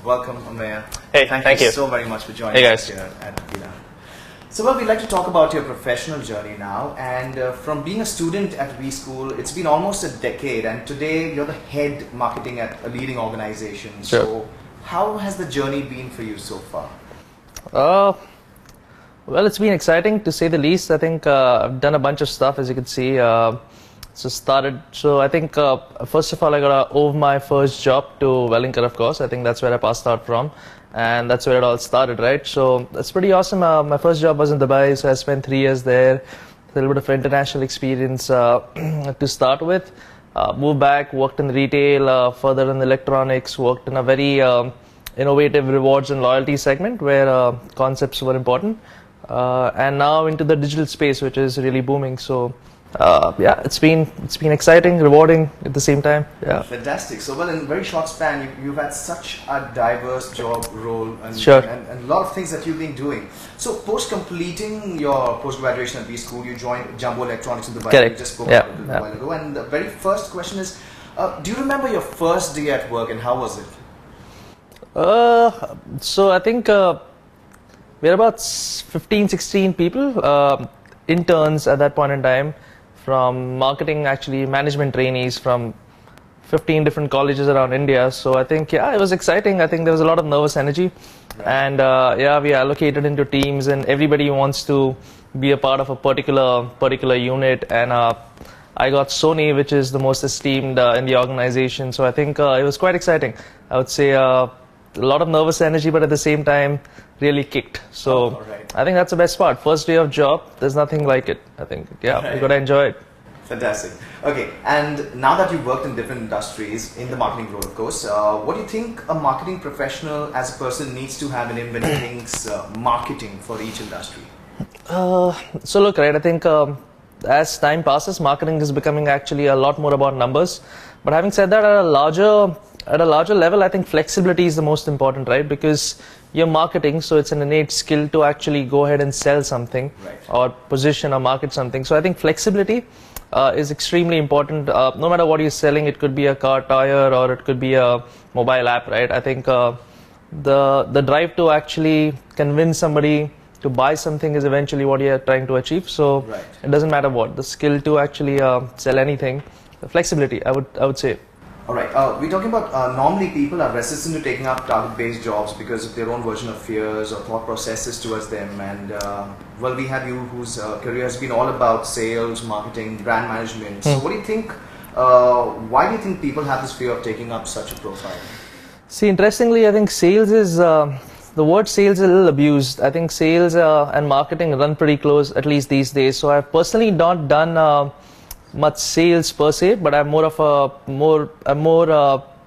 Welcome, Ameya. Hey, thank you so very much for joining Hey guys. us here at Vila. So, well, we'd like to talk about your professional journey now. And from being a student at V School, it's been almost a decade. And today, you're the head marketing at a leading organization. Sure. So, how has the journey been for you so far? Well, it's been exciting to say the least. I think I've done a bunch of stuff, as you can see. So I think first of all, I got to owe my first job to Kolambekar, of course. I think that's where I passed out from, and that's where it all started, right? So that's pretty awesome. My first job was in Dubai, so I spent 3 years there. A little bit of international experience to start with. Moved back, worked in retail, further in electronics, worked in a very innovative rewards and loyalty segment where concepts were important. And now into the digital space, which is really booming. So yeah, it's been exciting, rewarding at the same time. Yeah. Fantastic. So, well, in a very short span, you've had such a diverse job role and, Sure. and a lot of things that you've been doing. So, post completing your post graduation at B School, you joined Jumbo Electronics in Dubai. Correct. We just spoke Yeah. about it a little while ago. And the very first question is, do you remember your first day at work and how was it? So I think we're about 15, 16 people, interns at that point in time, from marketing, actually management trainees from 15 different colleges around India. So I think, yeah, it was exciting. I think there was a lot of nervous energy. Right. And yeah, we allocated into teams and everybody wants to be a part of a particular unit. And I got Sony, which is the most esteemed in the organization. So I think it was quite exciting. I would say a lot of nervous energy, but at the same time, really kicked. So right. I think that's the best part. First day of job, there's nothing like it. I think, yeah, Right. you got to enjoy it. Fantastic. Okay, and now that you've worked in different industries, in the marketing role, of course, what do you think a marketing professional as a person needs to have in him when he thinks marketing for each industry? So look, right, I think as time passes, marketing is becoming actually a lot more about numbers. But having said that, at a larger level, I think flexibility is the most important, right? Because you're marketing, so it's an innate skill to actually go ahead and sell something, Right. or position or market something. So I think flexibility is extremely important. No matter what you're selling, it could be a car tire or it could be a mobile app, right? I think the drive to actually convince somebody to buy something is eventually what you're trying to achieve. So Right. it doesn't matter what, the skill to actually sell anything, the flexibility, I would say. All right, we're talking about normally people are resistant to taking up target-based jobs because of their own version of fears or thought processes towards them. And well, we have you whose career has been all about sales, marketing, brand management. So what do you think, why do you think people have this fear of taking up such a profile? See, interestingly, I think sales is, the word sales is a little abused. I think sales and marketing run pretty close, at least these days. So I've personally not done much sales per se, but I'm more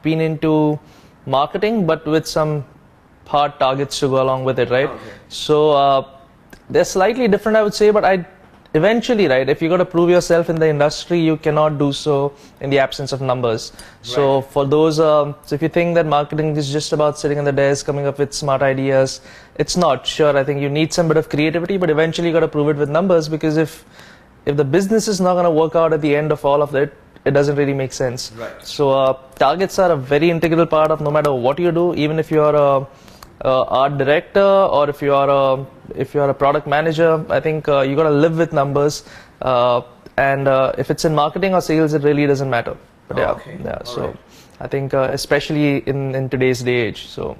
been into marketing, but with some hard targets to go along with it, right? Okay. So they're slightly different, I would say, but eventually, right, if you got to prove yourself in the industry, you cannot do so in the absence of numbers. So Right. for those, so if you think that marketing is just about sitting on the desk, coming up with smart ideas, it's not. Sure, I think you need some bit of creativity, but eventually you got to prove it with numbers, because if the business is not going to work out at the end of all of it, it doesn't really make sense. Right. So targets are a very integral part of no matter what you do, even if you're a art director or if you're a product manager. I think you got to live with numbers, and if it's in marketing or sales, it really doesn't matter. But yeah, Okay. yeah. All So right. I think especially in today's day age, so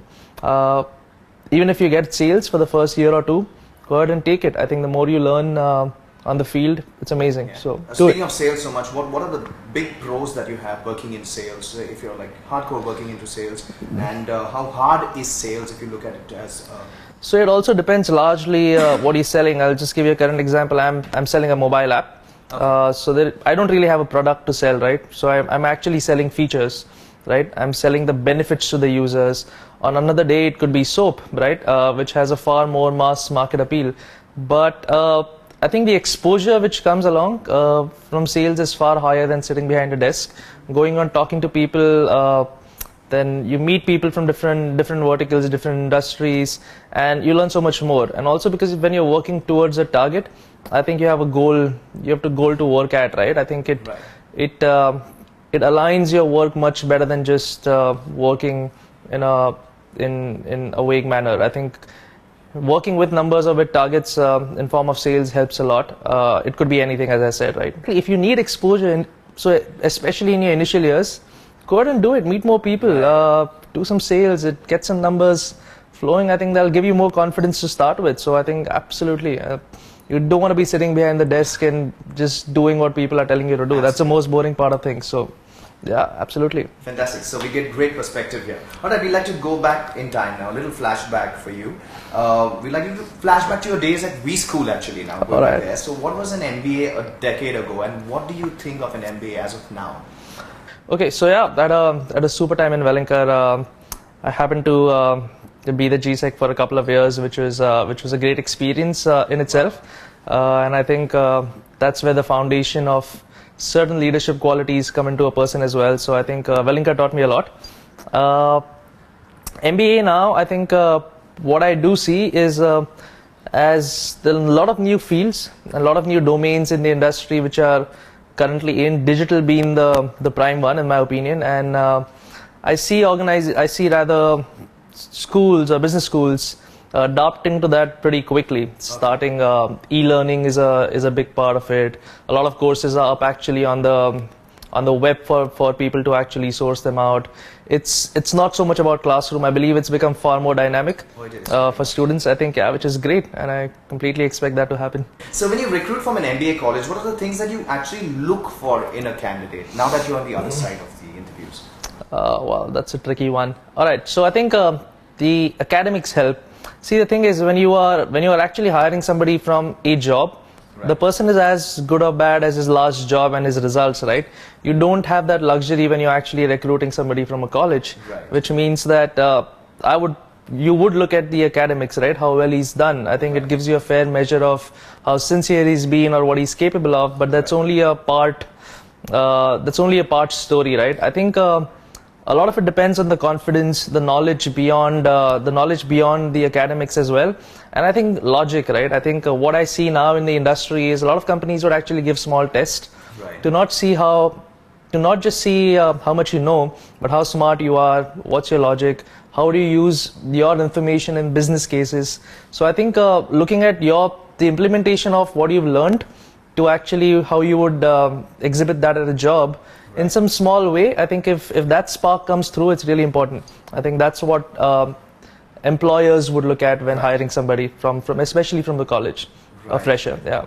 even if you get sales for the first year or two, go ahead and take it. I think the more you learn on the field, it's amazing. Yeah. So do it. Speaking of sales so much, what are the big pros that you have working in sales, if you're like hardcore working into sales, and how hard is sales if you look at it as So it also depends largely what you're selling. I'll just give you a current example. I'm selling a mobile app. So I don't really have a product to sell, right? So I'm actually selling features, right? I'm selling the benefits to the users. On another day, it could be soap, right? Which has a far more mass market appeal. But I think the exposure which comes along from sales is far higher than sitting behind a desk, going on talking to people. Then you meet people from different verticals, different industries, and you learn so much more. And also because when you're working towards a target, I think you have a goal. You have a goal to work at, right? I think it aligns your work much better than just working in a in a vague manner. I think working with numbers or with targets in form of sales helps a lot. It could be anything, as I said, right? If you need exposure, so especially in your initial years, go ahead and do it. Meet more people, do some sales, get some numbers flowing. I think that'll give you more confidence to start with. So I think absolutely. You don't want to be sitting behind the desk and just doing what people are telling you to do. Absolutely. That's the most boring part of things. So, yeah, absolutely. Fantastic. So we get great perspective here. All right, we'd like to go back in time now. A little flashback for you. We'd like you to flashback to your days at V School actually now. All right. There. So what was an MBA a decade ago, and what do you think of an MBA as of now? Okay, so yeah, at a super time in Wellingkar, I happened to be the GSEC for a couple of years, which was a great experience in itself, and I think that's where the foundation of certain leadership qualities come into a person as well. So I think Wellingkar taught me a lot. MBA now, I think what I do see is as there are a lot of new fields, a lot of new domains in the industry which are currently in, digital being the prime one in my opinion, and I see rather schools or business schools adapting to that pretty quickly. Starting e-learning is a big part of it. A lot of courses are up actually on the web for people to actually source them out. It's not so much about classroom. I believe it's become far more dynamic for students. I think which is great, and I completely expect that to happen. So when you recruit from an MBA college, what are the things that you actually look for in a candidate now that you're on the other side of the interviews? Well, that's a tricky one. All right, so I think the academics help. See, the thing is, when you are actually hiring somebody from a job, right, the person is as good or bad as his last job and his results, right? You don't have that luxury when you're actually recruiting somebody from a college, right, which means that you would look at the academics, right? How well he's done. I think, right, it gives you a fair measure of how sincere he's been or what he's capable of. But that's, right, only a part. That's only a part story, right? I think a lot of it depends on the confidence, the knowledge beyond the academics as well, and I think logic, right? I think what I see now in the industry is a lot of companies would actually give small tests, right, to not just see how much you know, but how smart you are, what's your logic, how do you use your information in business cases. So I think looking at the implementation of what you've learned to actually how you would exhibit that at a job, right, in some small way, I think if that spark comes through, it's really important. I think that's what employers would look at when, right, hiring somebody from especially from the college, right, a fresher. Yeah.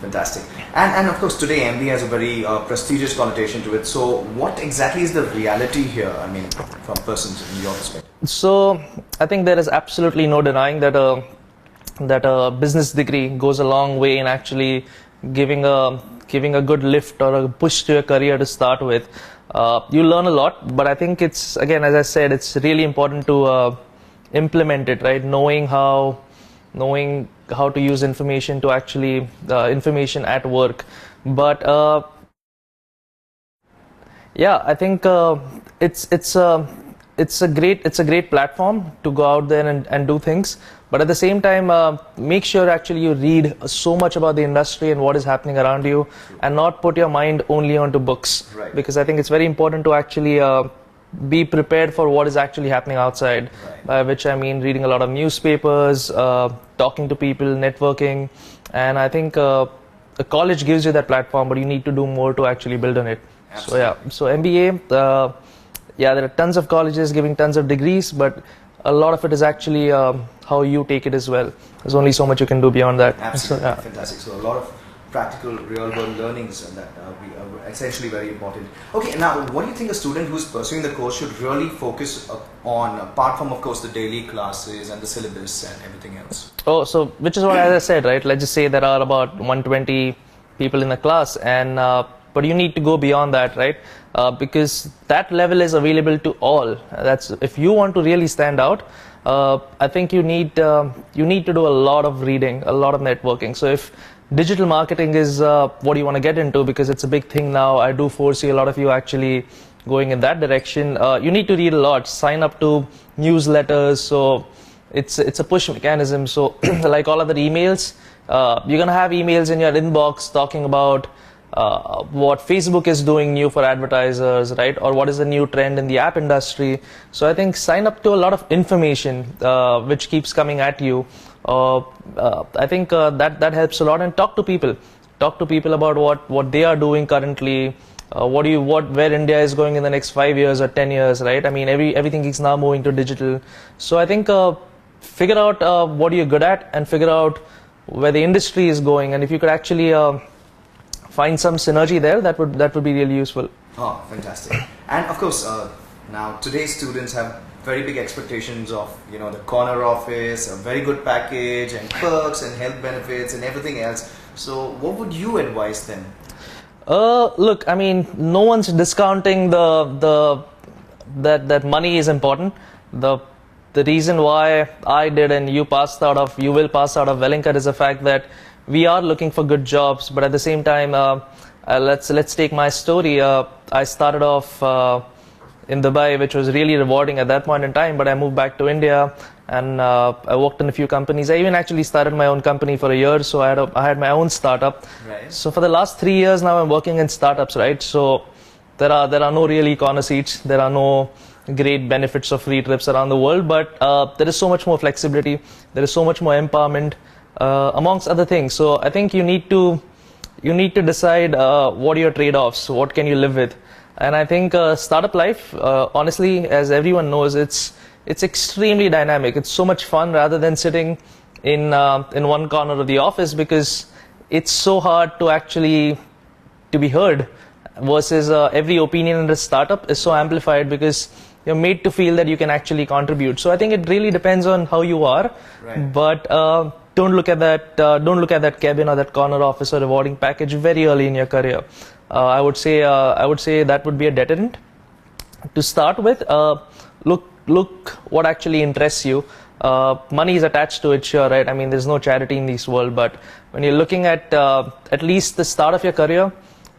Fantastic. And of course today MBA has a very prestigious connotation to it. So what exactly is the reality here? I mean, from persons in your perspective. So I think there is absolutely no denying that a business degree goes a long way in actually giving a good lift or a push to your career to start with. You learn a lot, but I think it's, again, as I said, it's really important to implement it, right? Knowing how to use information to actually information at work. But yeah, I think it's a great platform to go out there and do things. But at the same time, make sure actually you read so much about the industry and what is happening around you, and not put your mind only onto books. Right. Because I think it's very important to actually be prepared for what is actually happening outside. Right. By which I mean reading a lot of newspapers, talking to people, networking, and I think a college gives you that platform, but you need to do more to actually build on it. Absolutely. So yeah, so MBA, yeah, there are tons of colleges giving tons of degrees, but a lot of it is actually how you take it as well. There's only so much you can do beyond that. Absolutely, so, yeah. Fantastic. So a lot of practical, real-world learnings, and that are essentially very important. Okay, now what do you think a student who's pursuing the course should really focus on, apart from, of course, the daily classes and the syllabus and everything else? Oh, so which is what, as I said, right? Let's just say there are about 120 people in the class, and but you need to go beyond that, right? Because that level is available to all. That's if you want to really stand out. I think you need to do a lot of reading, a lot of networking. So if digital marketing is what you want to get into, because it's a big thing now, I do foresee a lot of you actually going in that direction. You need to read a lot, sign up to newsletters. So it's a push mechanism. So like all other emails, you're gonna have emails in your inbox talking about what Facebook is doing new for advertisers, right? Or what is the new trend in the app industry. So I think sign up to a lot of information which keeps coming at you. I think that helps a lot, and talk to people. Talk to people about what they are doing currently. Where India is going in the next 5 years or 10 years, right? I mean, everything is now moving to digital. So I think figure out what you're good at and figure out where the industry is going. And if you could actually find some synergy there, that would be really useful. Oh, fantastic! And of course, now today's students have very big expectations of the corner office, a very good package, and perks and health benefits and everything else. So, what would you advise them? Look, I mean, no one's discounting that money is important. The reason why I did and you will pass out of Wellinkar is the fact that we are looking for good jobs, but at the same time, let's take my story. I started off in Dubai, which was really rewarding at that point in time, but I moved back to India and I worked in a few companies. I even actually started my own company for a year, so I had my own startup. Right. So for the last 3 years now, I'm working in startups, right? So there are no really corner seats. There are no great benefits of free trips around the world, but there is so much more flexibility. There is so much more empowerment, amongst other things. So I think you need to decide what are your trade-offs, what can you live with. And I think startup life, honestly, as everyone knows, it's extremely dynamic. It's so much fun rather than sitting in one corner of the office, because it's so hard to be heard, versus every opinion in a startup is so amplified because you're made to feel that you can actually contribute. So I think it really depends on how you are. Right. But don't look at that cabin or that corner office or rewarding package very early in your career. I would say that would be a deterrent. To start with, look what actually interests you. Money is attached to it, sure, right? I mean, there's no charity in this world, but when you're looking at least the start of your career,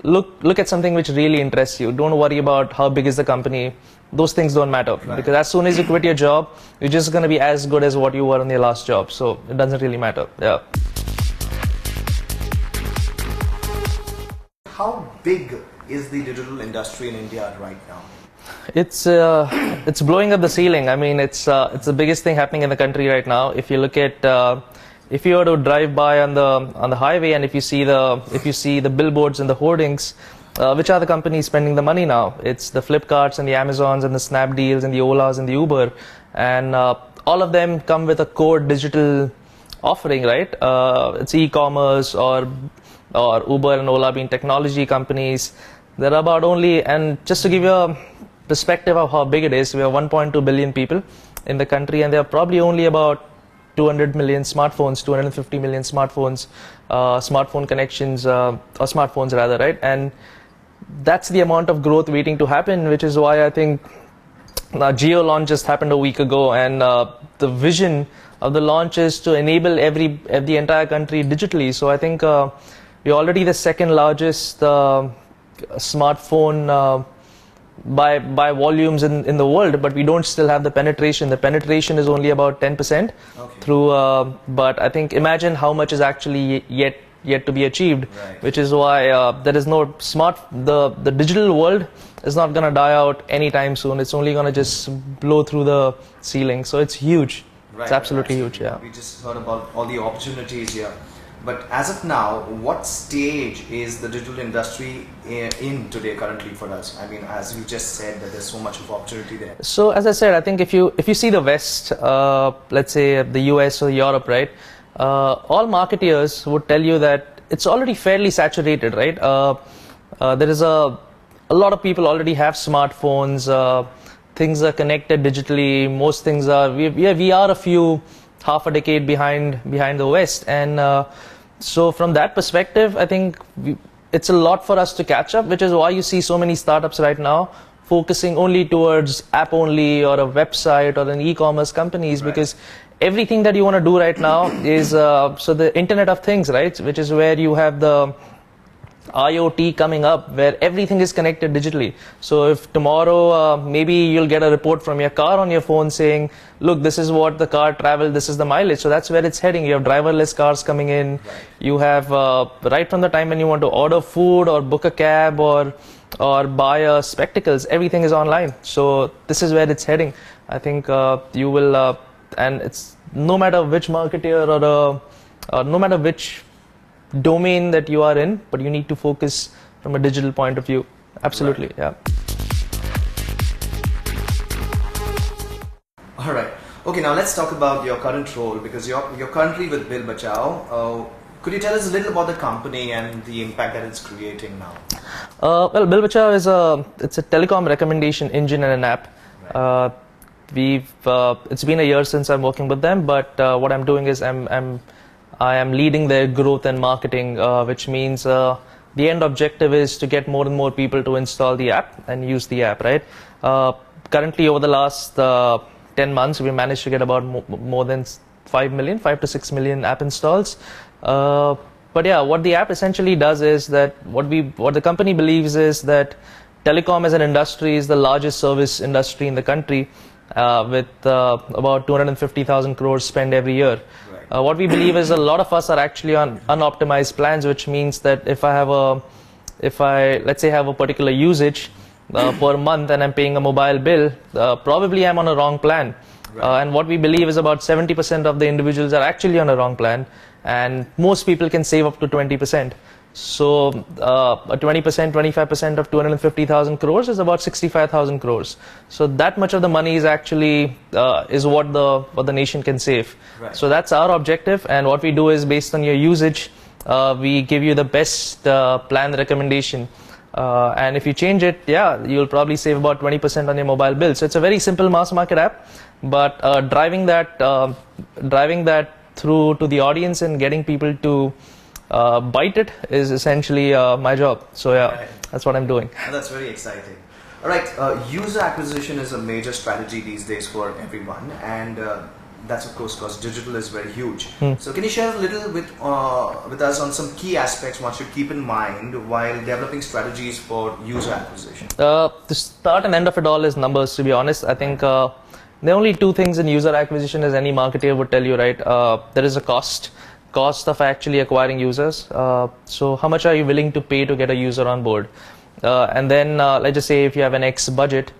look at something which really interests you. Don't worry about how big is the company. Those things don't matter, right? Because as soon as you quit your job, you're just going to be as good as what you were in your last job. So it doesn't really matter. Yeah. How big is the digital industry in India right now? It's blowing up the ceiling. I mean, it's the biggest thing happening in the country right now. If you look at if you were to drive by on the highway, and if you see the billboards and the hoardings, which are the companies spending the money now? It's the Flipkarts and the Amazons and the Snapdeals and the Olas and the Uber, and all of them come with a core digital offering, right? It's e-commerce or Uber and Ola being technology companies. There are about and just to give you a perspective of how big it is, we have 1.2 billion people in the country, and there are probably only about 200 million smartphones, 250 million smartphones, smartphone connections, or smartphones rather, right? And that's the amount of growth waiting to happen, which is why I think Geo launch just happened a week ago, and the vision of the launch is to enable the entire country digitally. So I think we're already the second largest smartphone by volumes in the world, but we don't still have the penetration. The penetration is only about 10% through, but I think imagine how much is actually yet to be achieved, right. Which is why there is no the digital world is not going to die out anytime soon. It's only going to just blow through the ceiling. So it's huge. Right, it's absolutely huge. Yeah. We just heard about all the opportunities here. But as of now, what stage is the digital industry in today currently for us? I mean, as you just said, that there's so much of opportunity there. So as I said, I think if you see the West, let's say the US or Europe, right? All marketeers would tell you that it's already fairly saturated, right? There is a lot of people already have smartphones. Things are connected digitally. Most things are. We are half a decade behind the West, and so from that perspective, I think it's a lot for us to catch up, which is why you see so many startups right now focusing only towards app only or a website or an e-commerce companies, right. Because everything that you want to do right now is so the Internet of Things, right? Which is where you have the IoT coming up where everything is connected digitally. So if tomorrow maybe you'll get a report from your car on your phone saying, look, this is what the car traveled, this is the mileage. So that's where it's heading. You have driverless cars coming in. Right. You have right from the time when you want to order food or book a cab or buy spectacles, everything is online. So this is where it's heading. I think you will, and it's no matter which marketer or no matter which domain that you are in, but you need to focus from a digital point of view. Absolutely, right. Yeah. All right. Okay, now let's talk about your current role, because you're currently with Bachao. Could you tell us a little about the company and the impact that it's creating now? Well, Bachao is it's a telecom recommendation engine and an app. Right. It's been a year since I'm working with them, but what I'm doing is I am leading their growth and marketing, which means the end objective is to get more and more people to install the app and use the app, right? Currently, over the last 10 months, we managed to get about more than 5 to 6 million app installs. But yeah, what the app essentially does is that what the company believes is that telecom as an industry is the largest service industry in the country, with about 250,000 crores spent every year. Right. What we believe is a lot of us are actually on unoptimized plans, which means that if I let's say have a particular usage per month and I'm paying a mobile bill, probably I'm on a wrong plan. Right. And what we believe is about 70% of the individuals are actually on a wrong plan, and most people can save up to 20%. So a 20%, 25% of 250,000 crores is about 65,000 crores. So that much of the money is actually is what the nation can save. Right. So that's our objective, and what we do is based on your usage, we give you the best plan recommendation. And if you change it, yeah, you'll probably save about 20% on your mobile bill. So it's a very simple mass market app, but driving that through to the audience and getting people to bite it is essentially my job. So yeah, right. That's what I'm doing. Oh, that's very exciting. All right, user acquisition is a major strategy these days for everyone, and that's of course because digital is very huge. So can you share a little bit with us on some key aspects one should keep in mind while developing strategies for user acquisition? The start and end of it all is numbers, to be honest. I think the only two things in user acquisition, as any marketer would tell you, right? There is a cost of actually acquiring users. So how much are you willing to pay to get a user on board? And then let's just say if you have an X budget,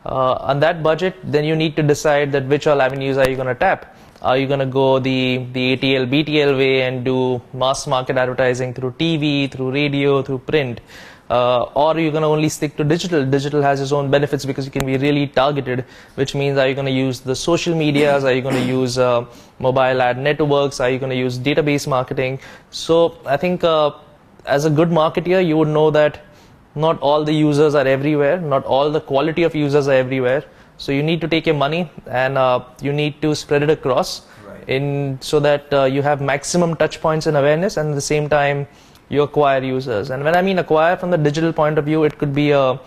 on that budget, then you need to decide that which all avenues are you going to tap. Are you going to go the ATL, BTL way and do mass market advertising through TV, through radio, through print? Or are you going to only stick to digital? Digital has its own benefits because you can be really targeted, which means are you going to use the social medias? Are you going to use mobile ad networks? Are you going to use database marketing? So I think as a good marketer, you would know that not all the users are everywhere. Not all the quality of users are everywhere. So you need to take your money and you need to spread it across so that you have maximum touch points and awareness, and at the same time you acquire users. And when I mean acquire from the digital point of view, it could be a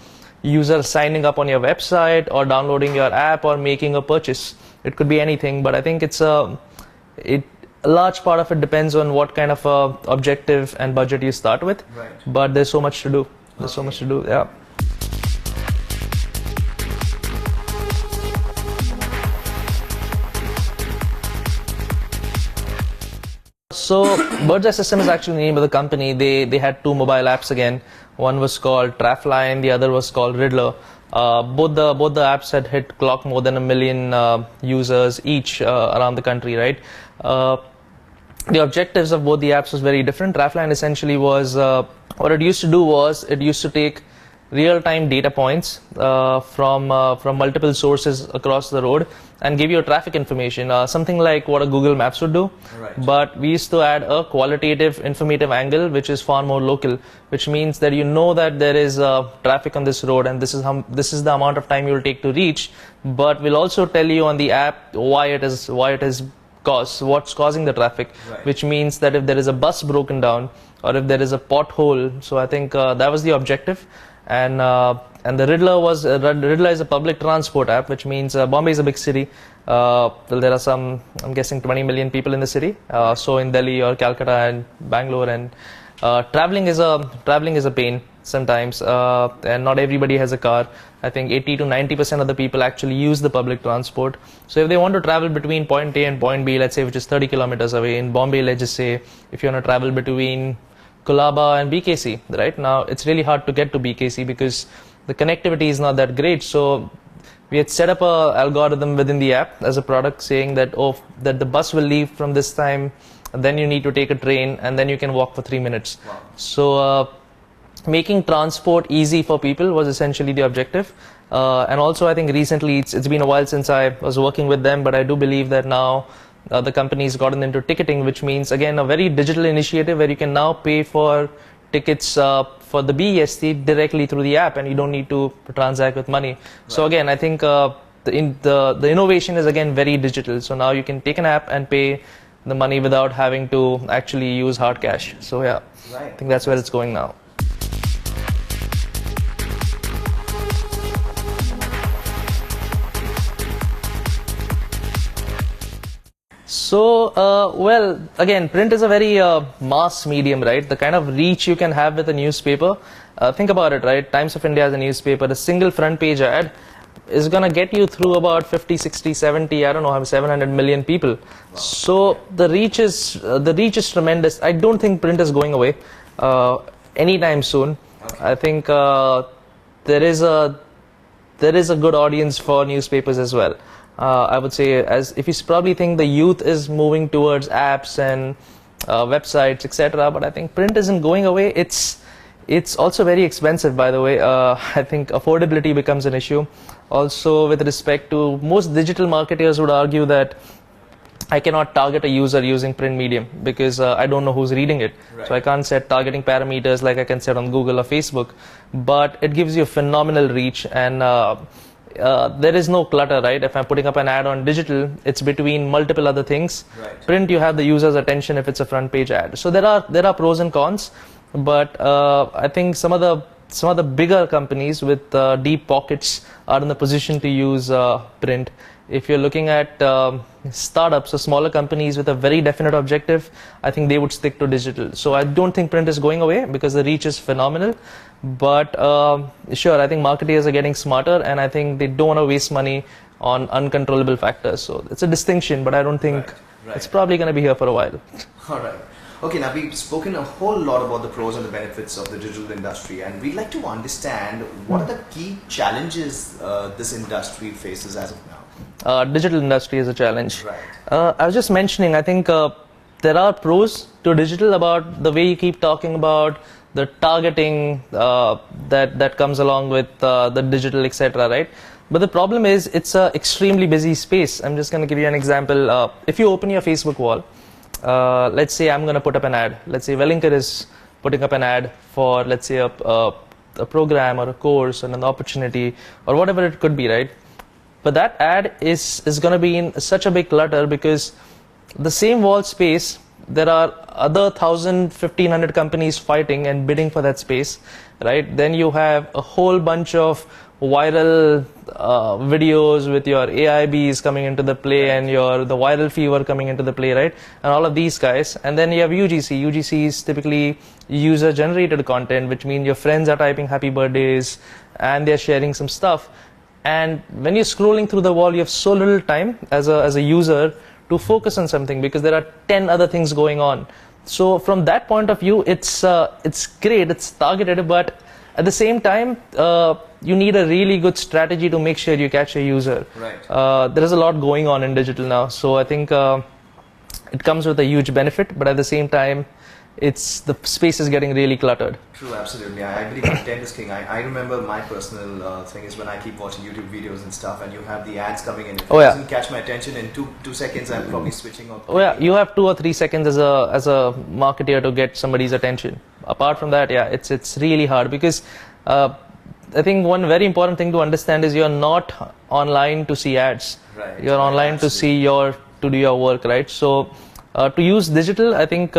user signing up on your website or downloading your app or making a purchase. It could be anything, but I think a large part of it depends on what kind of objective and budget you start with. Right. But there's so much to do. There's so much to do, yeah. So Bird's Eye System is actually the name of the company. They had two mobile apps again. One was called Trafline, the other was called Riddler. Both the apps had clocked more than 1 million users each around the country, right? The objectives of both the apps was very different. Trafline essentially was, what it used to do was, it used to take real-time data points from multiple sources across the road and give you traffic information, something like what a Google Maps would do. Right. But we used to add a qualitative, informative angle, which is far more local, which means that you know that there is traffic on this road and this is the amount of time you will take to reach. But we'll also tell you on the app why it is what's causing the traffic, right. Which means that if there is a bus broken down or if there is a pothole. So I think that was the objective. And the Riddler is a public transport app, which means Bombay is a big city. Well, there are some, I'm guessing 20 million people in the city. So in Delhi or Calcutta and Bangalore and Traveling is a pain sometimes, and not everybody has a car. I think 80 to 90% of the people actually use the public transport. So if they want to travel between point A and point B, let's say which is 30 kilometers away in Bombay, let's just say if you want to travel between Colaba and BKC, right now it's really hard to get to BKC because the connectivity is not that great. So we had set up a algorithm within the app as a product saying that that the bus will leave from this time, and then you need to take a train, and then you can walk for 3 minutes. Wow. So making transport easy for people was essentially the objective. And also I think recently it's been a while since I was working with them, but I do believe that now the company's gotten into ticketing, which means again a very digital initiative where you can now pay for tickets for the BEST directly through the app, and you don't need to transact with money. Right. So again, I think the innovation is again very digital. So now you can take an app and pay the money without having to actually use hard cash. So yeah, right. I think that's where it's going now. So, well, again, print is a very mass medium, right? The kind of reach you can have with a newspaper. Think about it, right? Times of India is a newspaper. A single front page ad is going to get you through about 50, 60, 70, I don't know, 700 million people. Wow. So the reach is tremendous. I don't think print is going away anytime soon. Okay. I think there is a good audience for newspapers as well. I would say, as if you probably think the youth is moving towards apps and websites, etc. But I think print isn't going away. It's also very expensive, by the way. I think affordability becomes an issue. Also, with respect to most digital marketers would argue that I cannot target a user using print medium because I don't know who's reading it. Right. So I can't set targeting parameters like I can set on Google or Facebook. But it gives you a phenomenal reach, and there is no clutter, right? If I'm putting up an ad on digital, it's between multiple other things. Right. Print, you have the user's attention if it's a front page ad. So there are pros and cons, but I think some of the bigger companies with deep pockets are in the position to use print. If you're looking at startups or smaller companies with a very definite objective, I think they would stick to digital. So I don't think print is going away because the reach is phenomenal. But sure, I think marketers are getting smarter, and I think they don't want to waste money on uncontrollable factors. So it's a distinction, but I don't think it's probably going to be here for a while. All right. Okay, now we've spoken a whole lot about the pros and the benefits of the digital industry, and we'd like to understand what are the key challenges this industry faces as of now. Digital industry is a challenge. Right. I was just mentioning, I think there are pros to digital about the way you keep talking about the targeting that comes along with the digital, etc., right? But the problem is it's an extremely busy space. I'm just going to give you an example. If you open your Facebook wall, let's say I'm going to put up an ad. Let's say Wellinger is putting up an ad for, let's say, a program or a course or an opportunity or whatever it could be, right? But that ad is going to be in such a big clutter because the same wall space, there are other 1,000, 1,500 companies fighting and bidding for that space, right? Then you have a whole bunch of viral videos with your AIBs coming into the play and the viral fever coming into the play, right? And all of these guys. And then you have UGC. UGC is typically user-generated content, which means your friends are typing happy birthdays and they're sharing some stuff. And when you're scrolling through the wall, you have so little time as a user to focus on something because there are 10 other things going on. So from that point of view, it's great, it's targeted, but at the same time, you need a really good strategy to make sure you catch a user. Right. There is a lot going on in digital now, so I think it comes with a huge benefit, but at the same time, the space is getting really cluttered. True, absolutely. I believe content is king. I remember my personal thing is when I keep watching YouTube videos and stuff, and you have the ads coming in. If it doesn't catch my attention in two seconds, I'm probably switching off. Oh yeah, you have 2 or 3 seconds as a marketer to get somebody's attention. Apart from that, yeah, it's really hard because I think one very important thing to understand is you're not online to see ads. Right. You're online to do your work, right? So to use digital, I think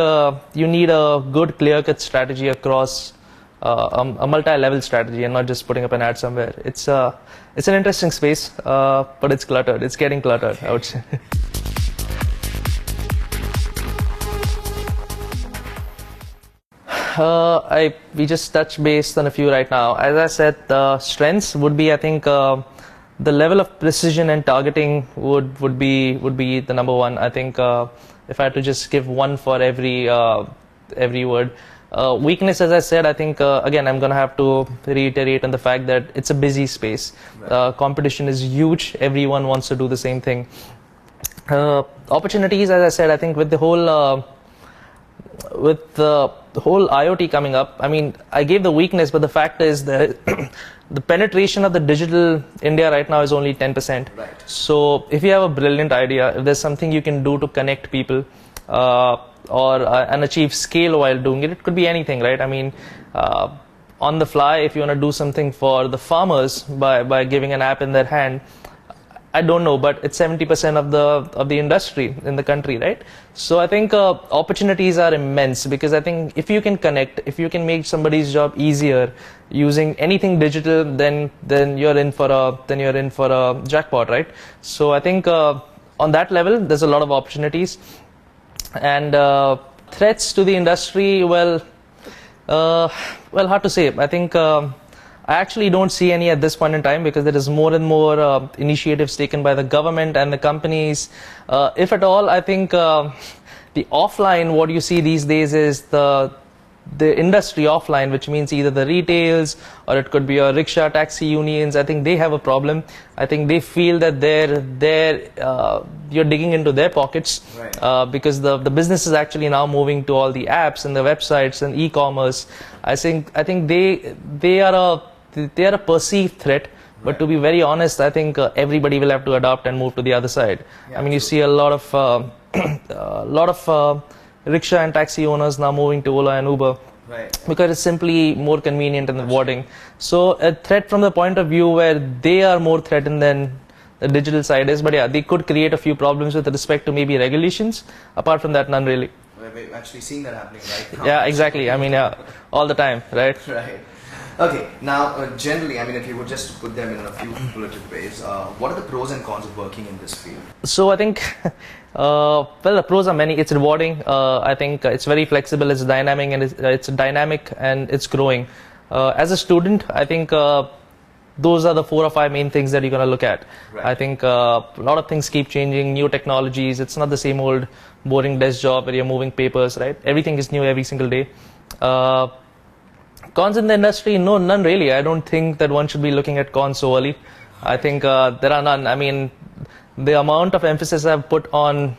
you need a good clear-cut strategy across a multi-level strategy and not just putting up an ad somewhere. It's an interesting space, but it's cluttered. It's getting cluttered, okay. I would say. We just touched base on a few right now. As I said, the strengths would be, I think, the level of precision and targeting would be the number one. I think if I had to just give one for every word. Weakness, as I said, I think again I'm gonna have to reiterate on the fact that it's a busy space. Right. Competition is huge. Everyone wants to do the same thing. Opportunities, as I said, I think with the whole IoT coming up, I mean, I gave the weakness, but the fact is that the penetration of the digital India right now is only 10%. Right. So if you have a brilliant idea, if there's something you can do to connect people and achieve scale while doing it, it could be anything, right? I mean, on the fly, if you want to do something for the farmers by giving an app in their hand, I don't know, but it's 70% of the industry in the country, right? So I think opportunities are immense, because I think if you can connect, if you can make somebody's job easier using anything digital, then you're in for a jackpot, right? So I think on that level, there's a lot of opportunities. And threats to the industry, well, hard to say. I think I actually don't see any at this point in time, because there is more and more initiatives taken by the government and the companies. If at all, I think the offline, what you see these days is the industry offline, which means either the retails or it could be your rickshaw taxi unions. I think they have a problem. I think they feel that you're digging into their pockets. Right. Because the business is actually now moving to all the apps and the websites and e-commerce. I think they are a perceived threat. But right. To be very honest, I think everybody will have to adopt and move to the other side. Yeah, I mean, you see a lot of rickshaw and taxi owners now moving to Ola and Uber. Right. Because it's simply more convenient and rewarding. So a threat from the point of view where they are more threatened than the digital side is. But yeah, they could create a few problems with respect to maybe regulations. Apart from that, none really. We're actually seeing that happening right now. Yeah, exactly. I mean, yeah, all the time, right? Right. Okay, now generally, I mean, if you would just put them in a few bulleted ways, what are the pros and cons of working in this field? So I think, the pros are many. It's rewarding. I think it's very flexible. It's dynamic, and it's growing. As a student, I think those are the 4 or 5 main things that you're going to look at. Right. I think a lot of things keep changing. New technologies. It's not the same old boring desk job where you're moving papers. Right. Everything is new every single day. Cons in the industry, no, none really. I don't think that one should be looking at cons so early. I think there are none. I mean, the amount of emphasis I've put on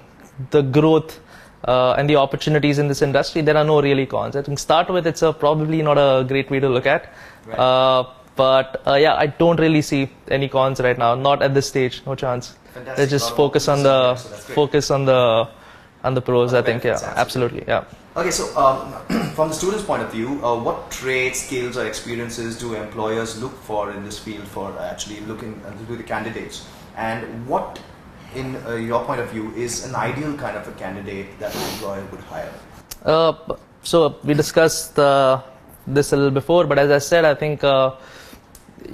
the growth and the opportunities in this industry, there are no really cons. I think start with, it's probably not a great way to look at. Right. But yeah, I don't really see any cons right now. Not at this stage. No chance. Fantastic. Let's just focus on the pros. I think, yeah, absolutely, yeah. Okay, so from the student's point of view, what traits, skills, or experiences do employers look for in this field for actually looking into the candidates? And what, in your point of view, is an ideal kind of a candidate that an employer would hire? So we discussed this a little before, but as I said, I think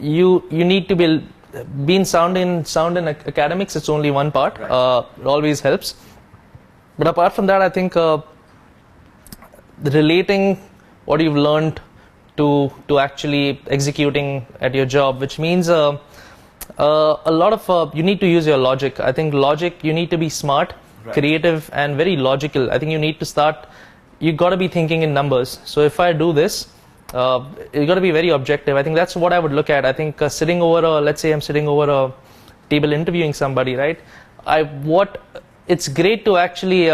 you need to being sound in academics. It's only one part. Right. It always helps. But apart from that, I think relating what you've learned to actually executing at your job, which means a lot of you need to use your logic. I think logic, you need to be smart, right, creative, and very logical. I think you got to be thinking in numbers. So if I do this, you got to be very objective. I think that's what I would look at. I think let's say I'm sitting over a table interviewing somebody, right? It's great to actually,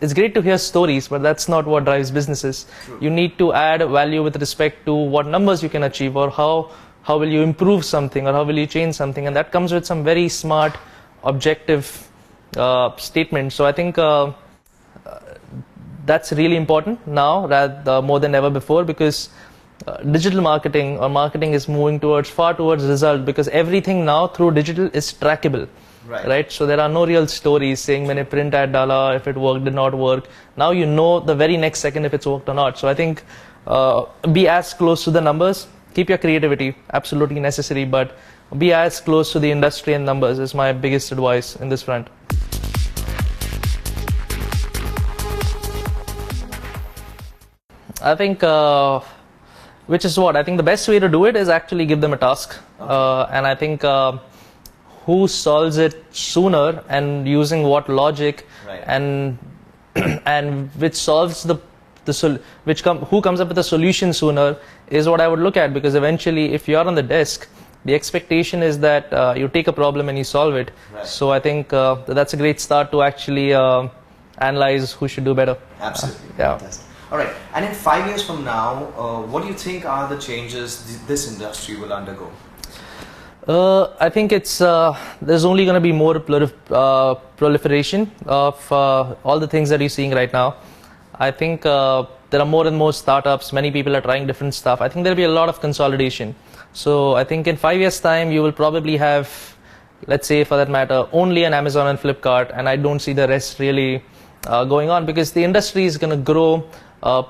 it's great to hear stories, but that's not what drives businesses. True. You need to add value with respect to what numbers you can achieve, or how will you improve something, or how will you change something, and that comes with some very smart, objective statements. So I think that's really important now, more than ever before, because digital marketing or marketing is moving far towards result, because everything now through digital is trackable. Right. So there are no real stories saying when a print ad dala, if it worked, did not work. Now you know the very next second if it's worked or not. So I think be as close to the numbers. Keep your creativity, absolutely necessary, but be as close to the industry and numbers is my biggest advice in this front. I think, which is what I think the best way to do it is actually give them a task, and I think who solves it sooner and using what logic, Right. and and which solves who comes up with a solution sooner is what I would look at, because eventually if you're on the desk, the expectation is that you take a problem and you solve it. Right. So I think that's a great start to actually analyze who should do better. Absolutely. Yeah. Fantastic. All right. And in 5 years from now, what do you think are the changes this industry will undergo? I think it's there's only going to be more proliferation of all the things that you're seeing right now. I think there are more and more startups. Many people are trying different stuff. I think there'll be a lot of consolidation. So I think in 5 years' time, you will probably have, let's say for that matter, only an Amazon and Flipkart, and I don't see the rest really going on, because the industry is going to grow.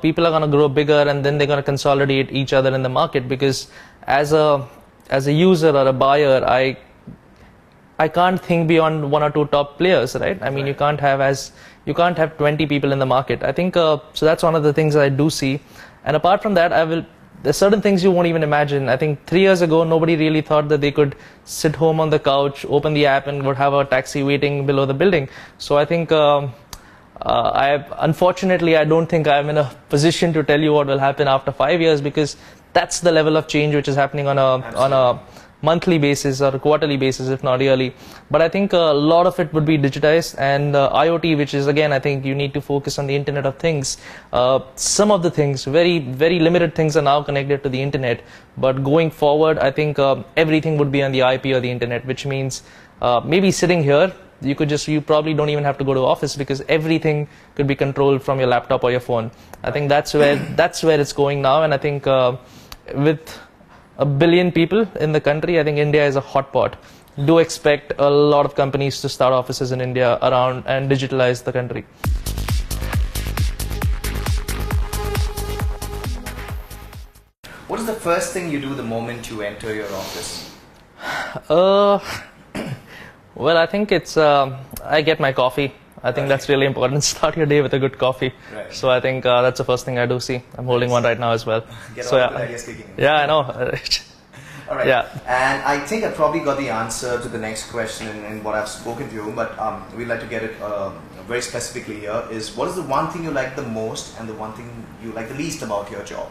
People are going to grow bigger, and then they're going to consolidate each other in the market, because as a user or a buyer, I can't think beyond one or two top players, right? I mean, you can't have 20 people in the market. I think so that's one of the things I do see. And apart from that, there's certain things you won't even imagine. I think 3 years ago, nobody really thought that they could sit home on the couch, open the app, and would have a taxi waiting below the building. So I think unfortunately, I don't think I'm in a position to tell you what will happen after 5 years, because that's the level of change which is happening on a monthly basis or a quarterly basis, if not yearly. But I think a lot of it would be digitized, and IoT, which is, again, I think you need to focus on the Internet of Things. Some of the things, very, very limited things, are now connected to the Internet. But going forward, I think everything would be on the IP or the Internet, which means maybe sitting here, you probably don't even have to go to office, because everything could be controlled from your laptop or your phone. I think that's where it's going now, and I think with 1 billion people in the country, I think India is a hot pot. Do expect a lot of companies to start offices in India around and digitalize the country. What is the first thing you do the moment you enter your office? Well, I think it's I get my coffee. I think that's really important. Start your day with a good coffee. Right. So I think that's the first thing I do see. I'm holding one right now as well. Get so all the good ideas kicking in. Yeah, I know. All right. Yeah. And I think I probably got the answer to the next question in what I've spoken to you, but we'd like to get it very specifically here. Is what is the one thing you like the most and the one thing you like the least about your job?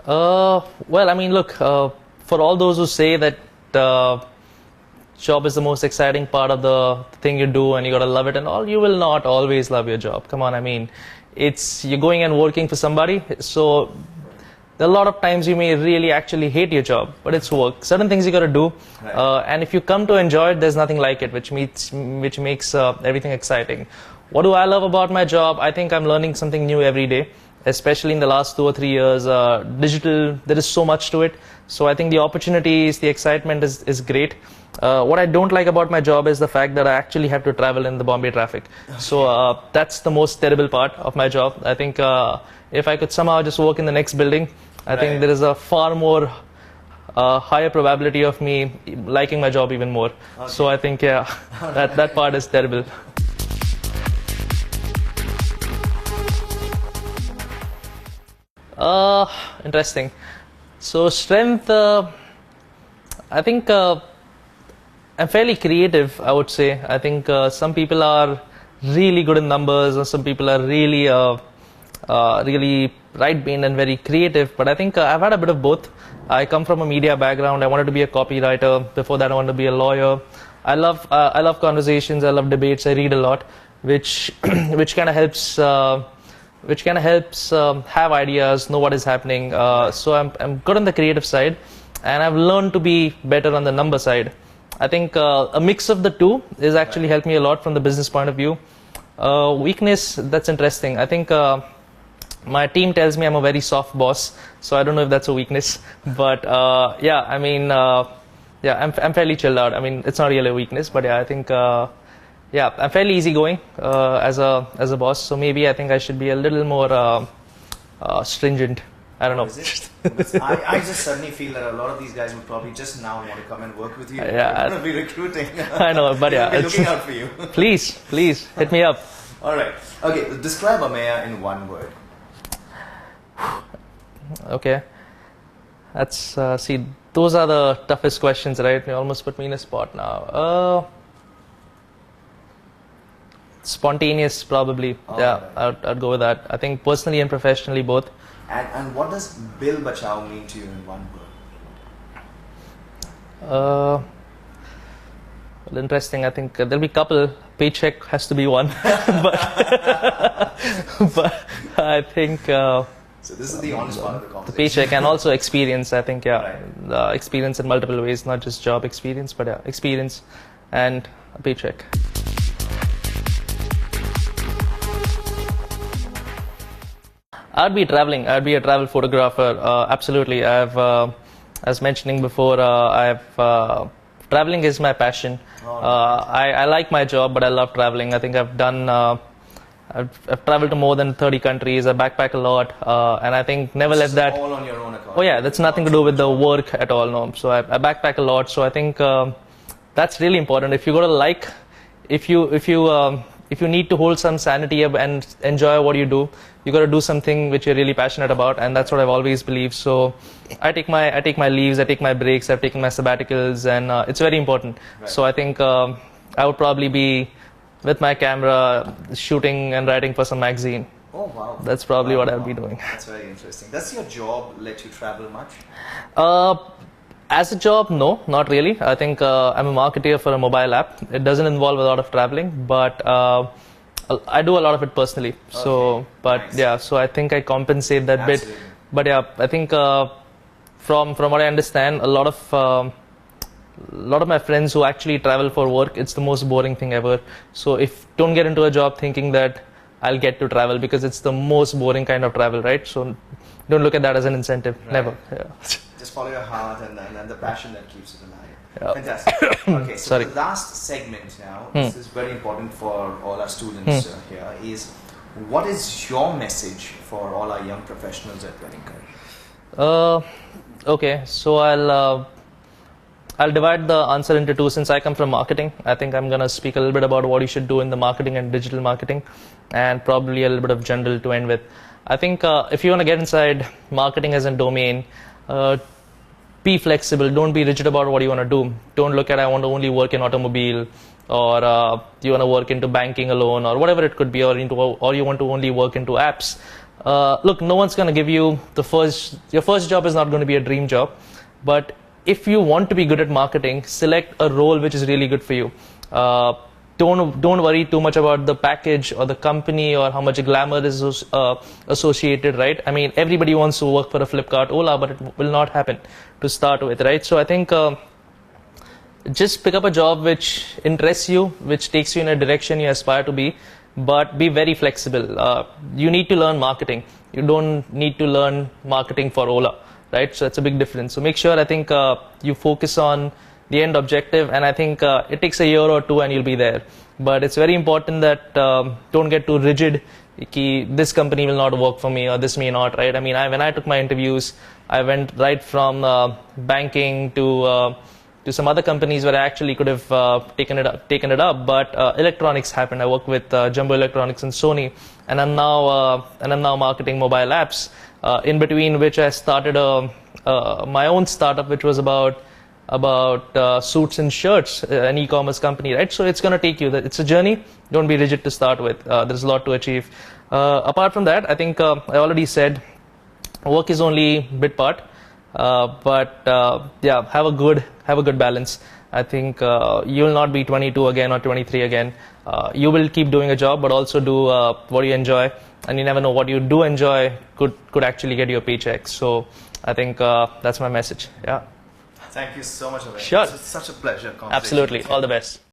Well, I mean, look, for all those who say that job is the most exciting part of the thing you do and you gotta love it and all, you will not always love your job. Come on, I mean, you're going and working for somebody, so there are a lot of times you may really actually hate your job, but it's work. Certain things you gotta do, right. And if you come to enjoy it, there's nothing like it, which makes everything exciting. What do I love about my job? I think I'm learning something new every day, especially in the last 2 or 3 years. Digital, there is so much to it. So I think the opportunities, the excitement is great. What I don't like about my job is the fact that I actually have to travel in the Bombay traffic. So that's the most terrible part of my job. I think if I could somehow just work in the next building, I think there is a far more higher probability of me liking my job even more. Okay. So I think, yeah, that part is terrible. Interesting. So strength, I think I'm fairly creative, I would say. I think some people are really good in numbers, and some people are really really right-brained and very creative. But I think I've had a bit of both. I come from a media background. I wanted to be a copywriter. Before that, I wanted to be a lawyer. I love conversations. I love debates. I read a lot, which kind of helps. Have ideas, know what is happening. So I'm good on the creative side, and I've learned to be better on the number side. I think a mix of the two is actually helped me a lot from the business point of view. Weakness, that's interesting. I think my team tells me I'm a very soft boss, so I don't know if that's a weakness. But yeah, I mean, yeah, I'm fairly chilled out. I mean, it's not really a weakness, but yeah, I think yeah, I'm fairly easygoing as a boss. So maybe I think I should be a little more stringent. I don't know. Is it? I just suddenly feel that a lot of these guys would probably just now want to come and work with you. Yeah, They're going to be recruiting. I know, but yeah, they're looking out for you. Please hit me up. All right. Okay, describe Ameya in one word. Okay. That's see, those are the toughest questions, right? You almost put me in a spot now. Spontaneous, probably. Yeah, I'd go with that. I think personally and professionally both. And what does Bill Bachao mean to you in one word? Well, interesting. I think there'll be a couple. Paycheck has to be one, but I think. So this is the honest part of the conversation. The paycheck and also experience. I think Right. Experience in multiple ways, not just job experience, but experience and a paycheck. I'd be traveling. I'd be a travel photographer. Absolutely. As mentioning before, traveling is my passion. I like my job, but I love traveling. I think I've traveled to more than 30 countries. I backpack a lot, and I think never let that. All on your own account. Oh yeah, that's nothing to do with the work at all. No. So I backpack a lot. So I think that's really important. If you got to if you need to hold some sanity and enjoy what you do, you got to do something which you're really passionate about, and that's what I've always believed. So I take my leaves, I take my breaks, I've taken my sabbaticals, and it's very important. Right. So I think I would probably be with my camera shooting and writing for some magazine. Oh wow. That's probably what I'll be doing. That's very interesting. Does your job let you travel much? As a job, no, not really. I think I'm a marketer for a mobile app. It doesn't involve a lot of traveling, but I do a lot of it personally. So, Okay, but nice. yeah, so I think I compensate that Absolutely. bit. But yeah, I think from what I understand, a lot of my friends who actually travel for work, it's the most boring thing ever. So don't get into a job thinking that I'll get to travel, because it's the most boring kind of travel, right? So don't look at that as an incentive. Right. Never. Yeah. Just follow your heart and the passion that keeps it alive. Yeah. Fantastic. Okay, so Sorry. the last segment now, this is very important for all our students here, is what is your message for all our young professionals at Wellinger? Okay, so I'll divide the answer into two. Since I come from marketing, I think I'm gonna speak a little bit about what you should do in the marketing and digital marketing, and probably a little bit of general to end with. I think if you want to get inside marketing as a domain, be flexible. Don't be rigid about what you want to do. Don't look at I want to only work in automobile, or you want to work into banking alone, or whatever it could be, or you want to only work into apps. Look, no one's going to give you your first job is not going to be a dream job, but if you want to be good at marketing, select a role which is really good for you. Don't worry too much about the package or the company or how much glamour is associated, right? I mean, everybody wants to work for a Flipkart, Ola, but it will not happen to start with, right? So I think just pick up a job which interests you, which takes you in a direction you aspire to be, but be very flexible. You need to learn marketing. You don't need to learn marketing for Ola, right? So it's a big difference. So make sure, I think, you focus on the end objective, and I think it takes a year or two and you'll be there. But it's very important that don't get too rigid. This company will not work for me, or this may not, right? I mean, when I took my interviews, I went right from banking to some other companies where I actually could have taken it up. But electronics happened. I worked with Jumbo Electronics and Sony, and I'm now marketing mobile apps. In between which I started my own startup, which was about suits and shirts, an e-commerce company, right? So it's going to take you. It's a journey. Don't be rigid to start with. There's a lot to achieve. Apart from that, I think I already said work is only bit part, but yeah, have a good balance. I think you will not be 22 again or 23 again. You will keep doing a job, but also do what you enjoy, and you never know what you do enjoy could actually get you a paycheck. So I think that's my message. Yeah. Thank you so much, Abhay. Sure. It's such a pleasure. Absolutely. All the best.